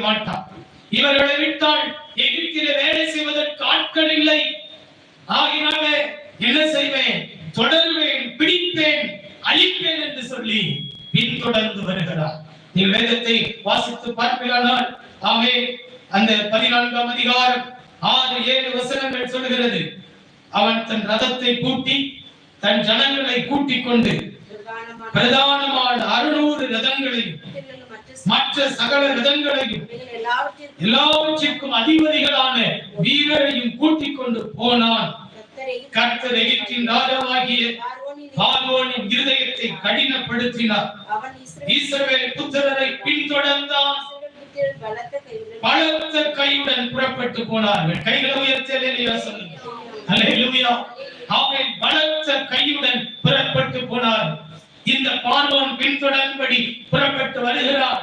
மாட்டான். இவர்களை விட்டால் எகிப்திலே வேலை செய்வதற்கு ஆட்கள் இல்லை. ஆகினாலே என்ன செய்வேன்? தொடருவேன், பிடிப்பேன், அழிப்பேன் என்று சொல்லி பின்தொடர்ந்து வருகிறார். நீ வேதத்தை வாசித்து பார்ப்பீர்களானால் ஆமே அந்த 14ஆம் அதிகாரம் 6-7 வசனங்கள் சொல்கிறது. அவன் தன் ரதத்தை பூட்டி தன் ஜனங்களை கூட்டிக் கொண்டு பிரதானமான 600 ரதங்களையும் மற்ற சகல ரதங்களையும் எல்லாவற்றிற்கும் அதிபதிகளான வீரரையும் கூட்டிக் கொண்டு போனான். கர்த்தர் எகிப்தின் ராஜாவாகிய பார்வோனின் இருதயத்தை கடினப்படுத்தினார். இஸ்ரவேல் புத்திரரை பின்தொடர்ந்தான். பலத்த கையுடன் புறப்பட்டு போனார்கள். கைகளை உயர்த்தி அல்லேலூயா சொல்லுங்க. அல்லேலூயா. அவன் பலத்த கையுடன் புறப்பட்டு போனார். இந்த பார்வோன் பின்தொடர்படி புறப்பட்டு வருகிறார்.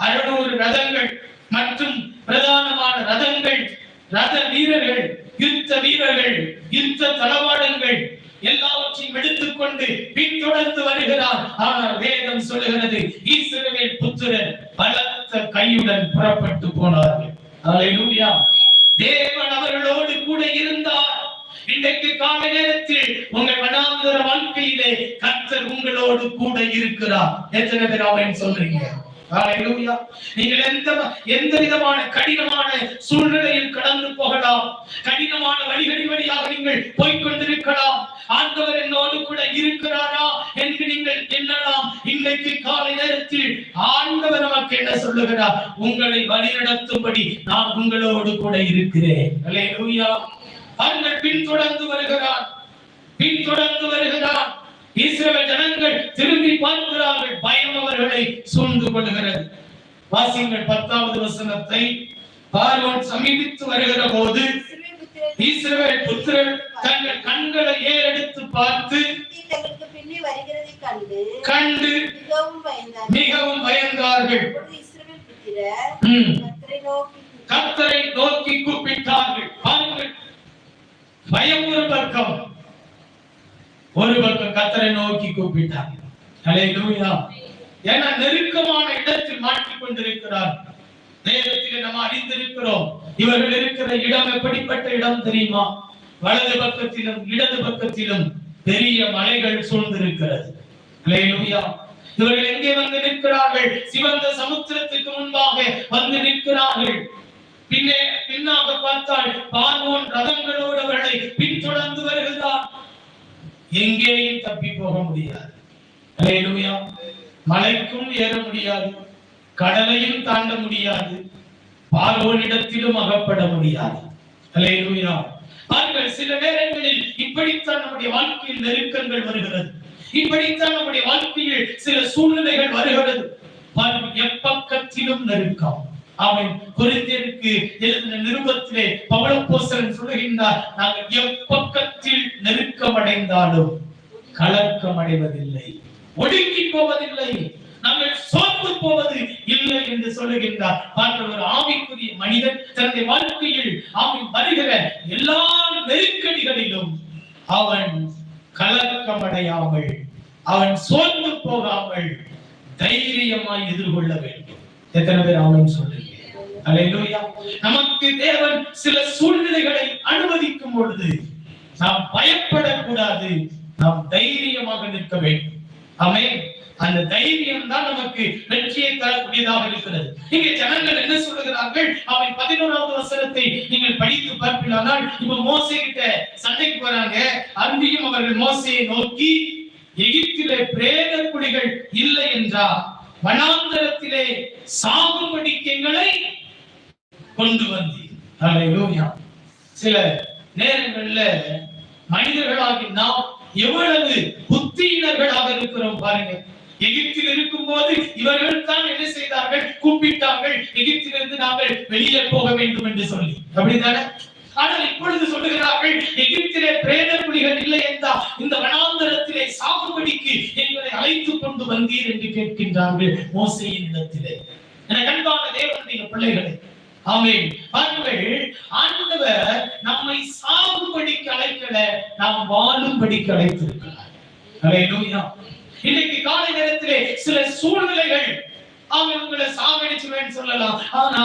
600 ரதங்கள் மற்றும் பிரதானமான ரதங்கள், ரத வீரர்கள், யுத்த வீரர்கள், யுத்த தளவாடங்கள் எல்லாவற்றையும் எடுத்துக்கொண்டு பின்தொடர்ந்து வருகிறார். ஆனால் வேதம் சொல்லுகிறது இஸ்ரவேல் புத்திரர் பலத்த கையுடன் புறப்பட்டு போனார்கள். அல்லேலூயா. தேவன் அவர்களோடு கூட இருந்தார். இன்றைக்கு காலை நேரத்தில் உங்கள் வனாந்தர வாழ்க்கையிலே கர்த்தர் உங்களோடு கூட இருக்கிறார். எத்தனை பேர் ஆமென் சொல்றீங்க? ஹalleluya. நீங்கள் எந்த விதமான கடினமான சூழ்நிலையில் கடந்து போகலாம், கடினமான வழிகளின் வழியாக நீங்கள் போய்கொண்டிருக்கலாம். ஆண்டவர் என்னோடு கூட இருக்கிறாரா என்று நீங்கள் எண்ணலாம். இன்றைக்கு காலை நேரத்தில் ஆண்டவர் நமக்கு என்ன சொல்லுகிறார்? உங்களை வழிநடத்தும்படி நான் உங்களோடு கூட இருக்கிறேன். ஹalleluya. அவர்கள் பின்தொடர்ந்து வருகிறார், பின்தொடர்ந்து வருகிறார். இஸ்ரவேல் ஜனங்கள் திரும்பி பார்க்கிறார்கள். பயம் அவர்களை சூழ்ந்து கொள்கிறது. வாசிங்கள் 10வது வசனத்தை. பார்வோன் சமீபித்து வருகிற போது இஸ்ரவேல் புத்திரர் தங்கள் கண்களை ஏறெடுத்து பார்த்து கண்டு மிகவும் பயந்தார்கள். கர்த்தரை நோக்கி கூப்பிட்டார்கள். பாருங்கள், பயம் ஒரு பக்கம் கர்த்தரை நோக்கி கூப்பிட்டார்கள். ஹalleluya. ஏன்னா நெருக்கமான இடத்தில் மாட்டிக் கொண்டிருக்கிறார். வேதத்தில் நாம் அறிந்திருக்கிறோம். இவர்கள் இருக்கிற இடம் எப்படிப்பட்ட இடம் தெரியுமா? வலது பக்கத்திலும் இடது பக்கத்திலும் பெரிய மலைகள் சூழ்ந்திருக்கிறது. ஹalleluya. இவர்கள் எங்கே வந்து நிற்கிறார்கள்? சிவந்த சமுத்திரத்துக்கு முன்பாக வந்து நிற்கிறார்கள். பின்னாக பார்த்தால் பார்வோன் ரதங்களோடு அவர்களை பின்தொடர்ந்து வருகிறார். எங்கேயும் தப்பி போக முடியாது. ஹalleluya. மலைக்கும் ஏற முடியாது, கடலையும் தாண்ட முடியாது, பார்வோனிடத்திலும் அகப்பட முடியாது. ஹalleluya. பாருங்கள், சில நேரங்களில் இப்படித்தான் நம்முடைய வாழ்க்கையில் நெருக்கங்கள் வருகிறது. இப்படித்தான் நம்முடைய வாழ்க்கையில் சில சூழ்நிலைகள் வருகிறது. பாருங்கள், எப்பக்கத்திலும் நெருக்கம். அவன் கொரிந்தியருக்கு எழுதின நிருபத்திலே பவுலப்போஸ்தலன் சொல்லுகின்றார், நாங்கள் எப்பக்கத்தில் நெருக்கம் அடைந்தாலும் கலக்கம் அடைவதில்லை, ஒடுங்கி போவதில்லை, நாங்கள் சோர்ந்து போவது இல்லை என்று சொல்லுகின்றார். பாருங்கள், ஒரு ஆவிக்குரிய மனிதன் தன்னுடைய வாழ்க்கையில் அவன் வருகிற எல்லா நெருக்கடிகளிலும் அவன் கலக்கம் அடையாமல், அவன் சோர்ந்து போகாமல் தைரியமாய் எதிர்கொள்ள வேண்டும். எத்தனை பேர் ஆமென் சொல்றீங்க? ஹalleluya. நமக்கு தேவன் சில சூழ்நிலைகளை அனுமதிக்கும் பொழுது நாம் பயப்படக்கூடாது, நாம் தைரியமாக நிற்க வேண்டும். ஆமென். அந்த தைரியம் தான் நமக்கு வெற்றியை தரக்கூடியதாக இருக்கிறது. இங்கே ஜனங்கள் என்ன சொல்லுகிறார்கள்? அவன் 11வது வசனத்தை நீங்கள் படித்து பார்ப்பீர்களானால், இப்ப மோசே கிட்ட சண்டைக்கு வராங்க. அன்றியும் அவர்கள் மோசேயை நோக்கி, எகிப்திலே பிரேத குழிகள் இல்லை என்றால் வனாந்தரத்திலே சாகும்படிக்கு எங்களை கொண்டு வந்தீர். ஹalleluya. சில நேரங்கள்ல மனிதர்களாகி நாம் எவ்வளவு புத்தியினர்களாக இருக்கிறோம் பாருங்க. எகிப்தில் இருக்கும் போது இவர்கள் தான் என்ன செய்தார்கள்? கூப்பிட்டார்கள், எகிப்திலிருந்து நாங்கள் வெளியே போக வேண்டும் என்று சொல்லி. அப்படித்தானே? ஆனால் இப்பொழுது சொல்லுகிறார்கள், எகிப்திலே பிரேத குழிகள் இல்லை என்றால் இந்த வனாந்தரத்திலே சாகும்படிக்கு எங்களை அழைத்துக் கொண்டு வந்தீர் என்று கேட்கின்றார்கள் மோசேயின் இடத்திலே. அன்பான தேவனுடைய பிள்ளைகளே, ஆமென். பாருங்கள், ஆண்டவர் நம்மை சாகும்படிக்கு அழைக்கல, நாம் வாழும்படிக்கு அழைத்திருக்கிறார். ஹalleluya. இன்னைக்கு காலை நேரத்திலே சில சூழ்நிலைகள் அவன் உங்களை சாவடிச்சுவேன்னு சொல்லலாம். ஆனா